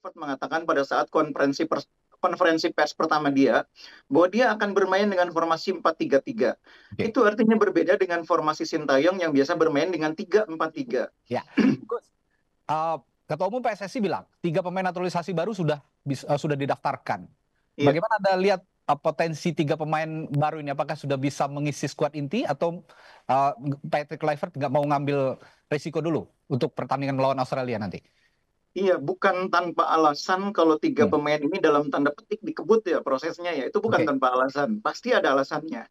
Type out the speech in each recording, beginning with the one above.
Clifford mengatakan pada saat konferensi pers pertama dia, bahwa dia akan bermain dengan formasi 4-3-3. Oke. Itu artinya berbeda dengan formasi Sintayong yang biasa bermain dengan 3-4-3. Ya. Gus, uh, Ketua Umum PSSI bilang 3 pemain naturalisasi baru sudah didaftarkan. Iya. Bagaimana Anda lihat potensi 3 pemain baru ini? Apakah sudah bisa mengisi skuad inti atau uh, Patrick Kluivert nggak mau ngambil risiko dulu untuk pertandingan melawan Australia nanti? Iya, bukan tanpa alasan kalau tiga Hmm. pemain ini dalam tanda petik dikebut ya prosesnya ya. Itu bukan Oke. tanpa alasan. Pasti ada alasannya.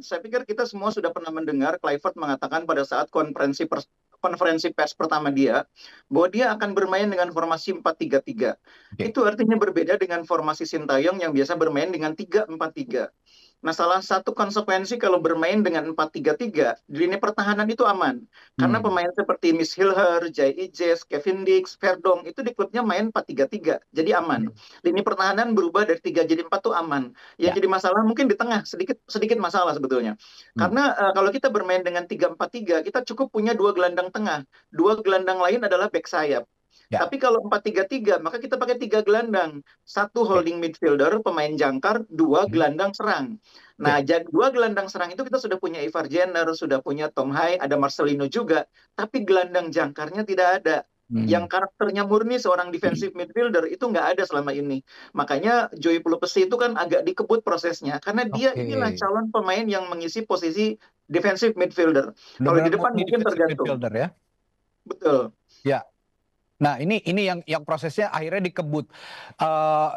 Saya pikir kita semua sudah pernah mendengar Kluivert mengatakan pada saat konferensi pers pertama dia, bahwa dia akan bermain dengan formasi 4-3-3. Oke. Itu artinya berbeda dengan formasi Sintayong yang biasa bermain dengan 3-4-3. Nah, salah satu konsekuensi kalau bermain dengan 4-3-3, di lini pertahanan itu aman. Karena Hmm. pemain seperti Miss Hilher, Jai Ijes, Kevin Dix, Verdong, itu di klubnya main 4-3-3. Jadi aman. Oke. Lini pertahanan berubah dari 3 jadi 4 tuh aman. Yang Ya. jadi masalah mungkin di tengah, sedikit sedikit masalah sebetulnya. Hmm. Karena kalau kita bermain dengan 3-4-3, kita cukup punya 2 gelandang tengah. 2 gelandang lain adalah back sayap. Ya. Tapi kalau 4-3-3, maka kita pakai 3 gelandang. Satu Oke. holding midfielder, pemain jangkar, dua Hmm. gelandang serang. Nah, Oke. 2 gelandang serang itu kita sudah punya Ivar Jenner, sudah punya Tom Hai, ada Marcelino juga. Tapi gelandang jangkarnya tidak ada. Hmm. Yang karakternya murni seorang defensive midfielder itu nggak ada selama ini. Makanya Joey Pelupesi itu kan agak dikebut prosesnya. Karena dia Oke. inilah calon pemain yang mengisi posisi defensive midfielder. Kalau di Benar-benar depan murni mungkin defensive tergantung. midfielder ya. Betul. Ya. Nah, ini yang prosesnya akhirnya dikebut. Eh,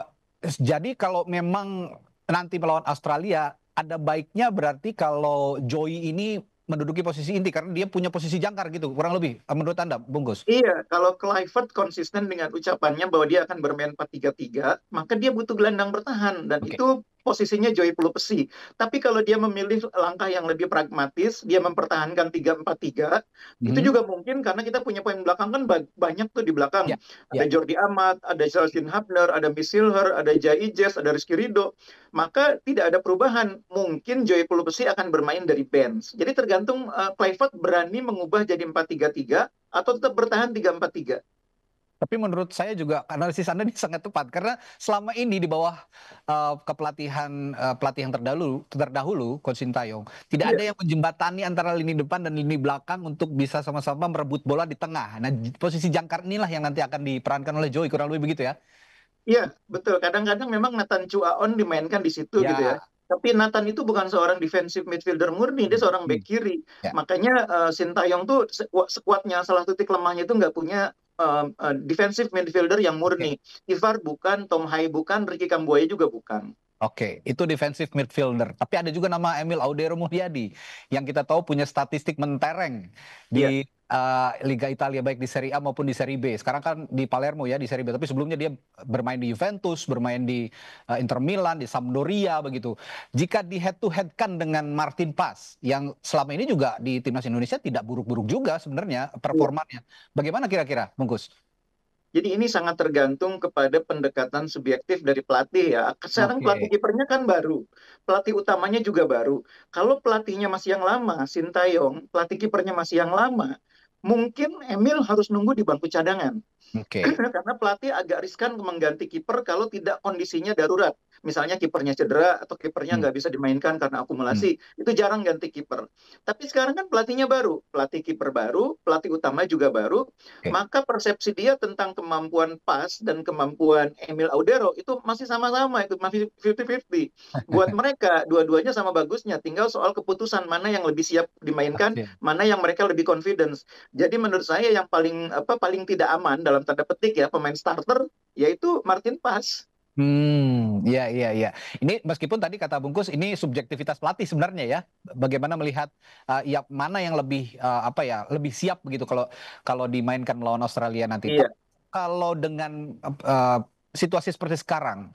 jadi kalau memang nanti melawan Australia, ada baiknya berarti kalau Joey ini menduduki posisi inti karena dia punya posisi jangkar gitu, kurang lebih. Menurut Anda, Bungkus? Iya, kalau Kluivert konsisten dengan ucapannya bahwa dia akan bermain 4-3-3, maka dia butuh gelandang bertahan, dan Oke. itu posisinya Joey Pelupesi. Tapi kalau dia memilih langkah yang lebih pragmatis, dia mempertahankan 3-4-3, itu Mhm. juga mungkin karena kita punya pemain belakang kan banyak tuh di Ya, belakang. Ada ya. Jordi Amat, ada Justin Hubner, ada Miss Hilher, ada Jai Ijes, ada Rizky Ridho. Maka tidak ada perubahan. Mungkin Joey Pelupesi akan bermain dari bench. Jadi tergantung Kluivert berani mengubah jadi 4-3-3 atau tetap bertahan 3-4-3. Tapi menurut saya juga analisis Anda ini sangat tepat karena selama ini di bawah kepelatihan pelatih yang terdahulu Coach Sintayong tidak Iya, ada yang menjembatani antara lini depan dan lini belakang untuk bisa sama-sama merebut bola di tengah. Nah, posisi jangkar inilah yang nanti akan diperankan oleh Joey, kurang lebih begitu ya. iya, betul. Kadang-kadang memang Nathan Chu Aon dimainkan di situ gitu ya. Ya. Tapi Nathan itu bukan seorang defensive midfielder murni, dia Hmm. seorang back Hmm. kiri. Ya. Makanya Sintayong tuh sekuatnya, salah titik lemahnya itu nggak punya defensive midfielder yang Oke. murni. Ivar bukan, Tom Hai bukan, Ricky Kambuaya juga bukan. Oke, itu defensive midfielder. Tapi ada juga nama Emil Audero Mulyadi yang kita tahu punya statistik mentereng Iya. di Liga Italia baik di Serie A maupun di Serie B. Sekarang kan di Palermo ya di Serie B, tapi sebelumnya dia bermain di Juventus, bermain di Inter Milan, di Sampdoria begitu. Jika di head to head kan dengan Martin Paes yang selama ini juga di timnas Indonesia tidak buruk-buruk juga sebenarnya Iya. performanya. Bagaimana kira-kira, Bungkus? Jadi ini sangat tergantung kepada pendekatan subjektif dari pelatih ya. Sekarang pelatih Oke. kipernya kan baru, pelatih utamanya juga baru. Kalau pelatihnya masih yang lama, Sintayong, pelatih kipernya masih yang lama, mungkin Emil harus nunggu di bangku cadangan. Oke. Karena pelatih agak riskan mengganti kiper kalau tidak kondisinya darurat. Misalnya kipernya cedera atau kipernya Hmm. nggak bisa dimainkan karena Hmm. akumulasi, itu jarang ganti kiper. Tapi sekarang kan pelatihnya baru, pelatih kiper baru, pelatih utama juga baru, Oke. maka persepsi dia tentang kemampuan Pas dan kemampuan Emil Audero itu masih sama-sama, itu masih 50-50. Buat mereka, dua-duanya sama bagusnya, tinggal soal keputusan mana yang lebih siap dimainkan, Oke. mana yang mereka lebih confidence. Jadi menurut saya yang paling tidak aman dalam tanda petik ya pemain starter yaitu Martin Paes. Iya, iya, iya. Ini meskipun tadi kata Bungkus, ini subjektivitas pelatih sebenarnya ya. Bagaimana melihat ya mana yang lebih apa ya, lebih siap begitu kalau kalau dimainkan melawan Australia nanti. Iya, Tapi kalau dengan situasi seperti sekarang,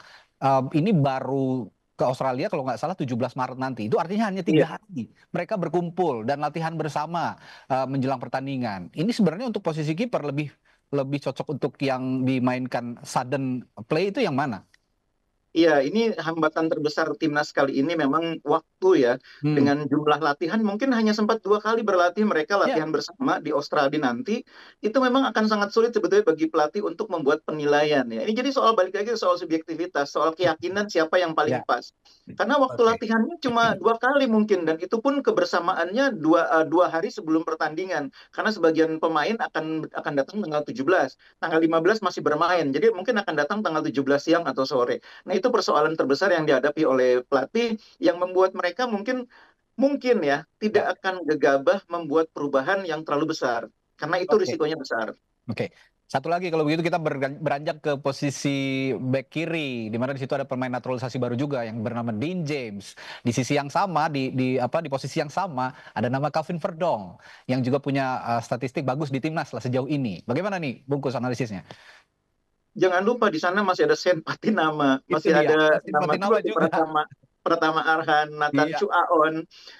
ini baru ke Australia kalau nggak salah 17 Maret nanti. Itu artinya hanya iya. 3 hari. Mereka berkumpul dan latihan bersama menjelang pertandingan. Ini sebenarnya untuk posisi kiper lebih lebih cocok untuk yang dimainkan sudden play itu yang mana? Iya, ini hambatan terbesar timnas kali ini memang waktu ya. Hmm. Dengan jumlah latihan mungkin hanya sempat 2 kali berlatih, mereka Ya, latihan bersama di Australia nanti. Itu memang akan sangat sulit sebetulnya bagi pelatih untuk membuat penilaian ya. Ini jadi soal balik lagi soal subjektivitas, soal keyakinan siapa yang paling ya, pas. Karena waktu oke. latihannya cuma 2 kali mungkin dan itu pun kebersamaannya dua hari sebelum pertandingan. Karena sebagian pemain akan datang tanggal 17, tanggal 15 masih bermain. Jadi mungkin akan datang tanggal 17 siang atau sore. Nah, itu persoalan terbesar yang dihadapi oleh pelatih yang membuat mereka mungkin ya Ya, tidak akan gegabah membuat perubahan yang terlalu besar karena itu oke. risikonya besar. Oke. Satu lagi kalau begitu kita beranjak ke posisi back kiri, di mana di situ ada pemain naturalisasi baru juga yang bernama Dean James. Di sisi yang sama, di posisi yang sama ada nama Calvin Verdong yang juga punya statistik bagus di timnas lah sejauh ini. Bagaimana nih bungkus analisisnya? Jangan lupa di sana masih ada Sen Patinama, Itu masih dia, ada Justin nama Patinama dua juga. Pratama Arhan, Nathan Iya. Chuaon.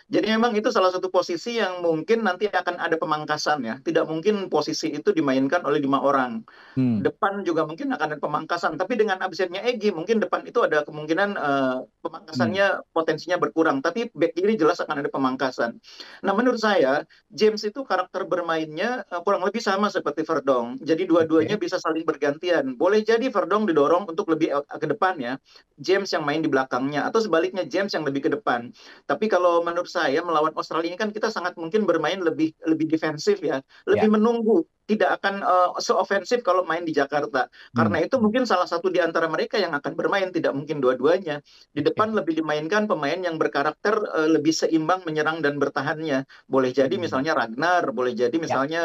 Jadi memang itu salah satu posisi yang mungkin nanti akan ada pemangkasan ya. Tidak mungkin posisi itu dimainkan oleh 5 orang. Hmm. Depan juga mungkin akan ada pemangkasan. Tapi dengan absennya Egy, mungkin depan itu ada kemungkinan Hmm. pemangkasannya potensinya berkurang. Tapi back kiri jelas akan ada pemangkasan. Nah, menurut saya, James itu karakter bermainnya kurang lebih sama seperti Verdong. Jadi dua-duanya Oke. bisa saling bergantian. Boleh jadi Verdong didorong untuk lebih ke depan ya. James yang main di belakangnya. Atau sebaliknya James yang lebih ke depan. Tapi kalau menurut saya melawan Australia ini kan kita sangat mungkin bermain lebih lebih defensif ya. Ya. Lebih menunggu tidak akan seofensif kalau main di Jakarta. Hmm. Karena itu mungkin salah satu di antara mereka yang akan bermain, tidak mungkin dua-duanya. Di Oke. depan lebih dimainkan pemain yang berkarakter lebih seimbang menyerang dan bertahannya. Boleh jadi Hmm. misalnya Ragnar, boleh jadi Ya. misalnya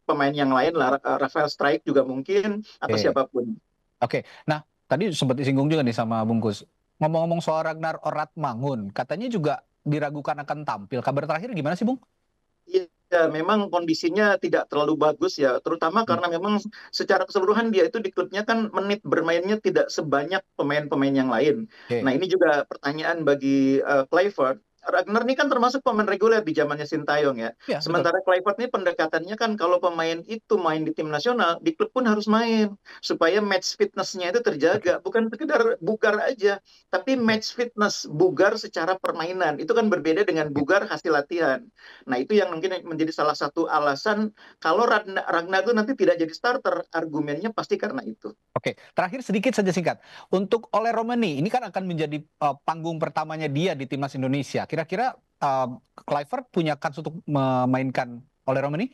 pemain yang lain, Rafael Strike juga mungkin, atau Oke. siapapun. Oke. Nah, tadi sempat disinggung juga nih sama bungkus. Ngomong-ngomong soal Ragnar Oratmangun, katanya juga diragukan akan tampil. Kabar terakhir gimana sih, Bung? Iya, memang kondisinya tidak terlalu bagus ya, terutama Hmm. karena memang secara keseluruhan dia itu di klubnya kan menit bermainnya tidak sebanyak pemain-pemain yang lain. Oke. Nah, ini juga pertanyaan bagi Kluivert. Ragnar ini kan termasuk pemain reguler di zamannya Sintayong ya. Ya, betul. Sementara Kluivert ini pendekatannya kan kalau pemain itu main di tim nasional, di klub pun harus main supaya match fitness-nya itu Oke. terjaga, bukan sekedar bugar aja, tapi Oke. match fitness, bugar secara permainan. Itu kan berbeda dengan Oke. bugar hasil latihan. Nah, itu yang mungkin menjadi salah satu alasan kalau Ragnar itu nanti tidak jadi starter, argumennya pasti karena itu. Oke, terakhir sedikit saja singkat. Untuk Ole Romani, ini kan akan menjadi panggung pertamanya dia di timnas Indonesia. Kira-kira Kluivert punya kans untuk memainkan Ole Romani?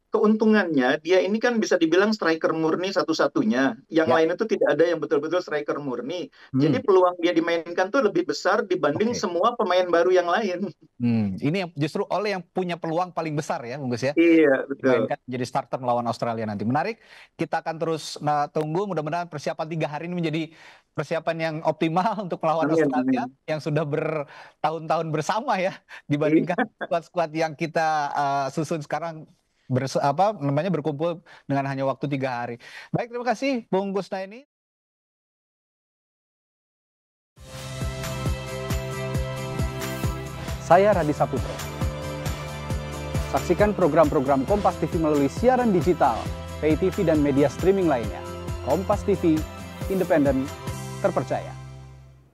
Keuntungannya dia ini kan bisa dibilang striker murni satu-satunya. Yang Ya. lain itu tidak ada yang betul-betul striker murni. Hmm. Jadi peluang dia dimainkan tuh lebih besar dibanding Oke. semua pemain baru yang lain. Ini yang justru Ole yang punya peluang paling besar ya, Bung Gus ya. Iya, betul. Dimainkan jadi starter melawan Australia nanti. Menarik. Kita akan terus tunggu. Mudah-mudahan persiapan 3 hari ini menjadi persiapan yang optimal untuk melawan Amin, Australia amin. yang sudah bertahun-tahun bersama ya dibandingkan Iya. skuad-skuad yang kita susun sekarang berkumpul dengan hanya waktu 3 hari. Baik, terima kasih Bung Gusnaini. Saya Radi Saputro. Saksikan program-program Kompas TV melalui siaran digital, pay TV dan media streaming lainnya. Kompas TV, independen, terpercaya.